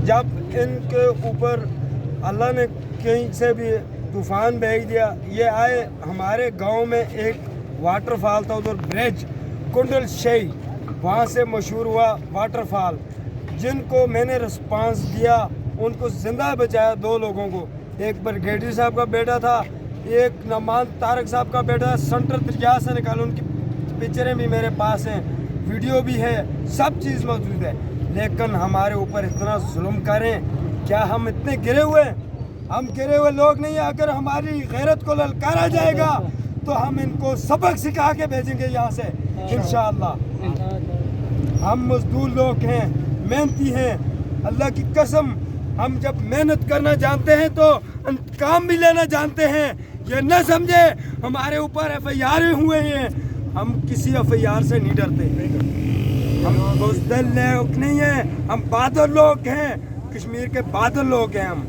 जब इनके ऊपर अल्लाह ने कहीं से भी तूफान भेज दिया, ये आए हमारे गांव में एक वाटरफॉल था उधर ब्रिज कुंडल शेई, वहाँ से मशहूर हुआ वाटरफॉल, जिनको मैंने रिस्पांस दिया उनको ज़िंदा बचाया। 2 लोगों को, एक ब्रिगेडियर साहब का बेटा था, एक नमान तारक साहब का बेटा, सेंटर दरिया से निकाला। उनकी पिक्चरें भी मेरे पास हैं, वीडियो भी है, सब चीज़ मौजूद है। लेकिन हमारे ऊपर इतना जुल्म करें, क्या हम इतने गिरे हुए हैं? हम गिरे हुए लोग नहीं हैं। अगर हमारी गैरत को ललकारा जाएगा तो हम इनको सबक सिखा के भेजेंगे यहाँ से इंशाअल्लाह। हम मजदूर लोग हैं, मेहनती हैं, अल्लाह की कसम। हम जब मेहनत करना जानते हैं तो काम भी लेना जानते हैं। ये न समझे हमारे ऊपर FIR हुए हैं, हम किसी FIR से नहीं डरते। हम बुज़दिल लोग नहीं हैं, हम बहादुर लोग हैं, कश्मीर के बहादुर लोग हैं हम।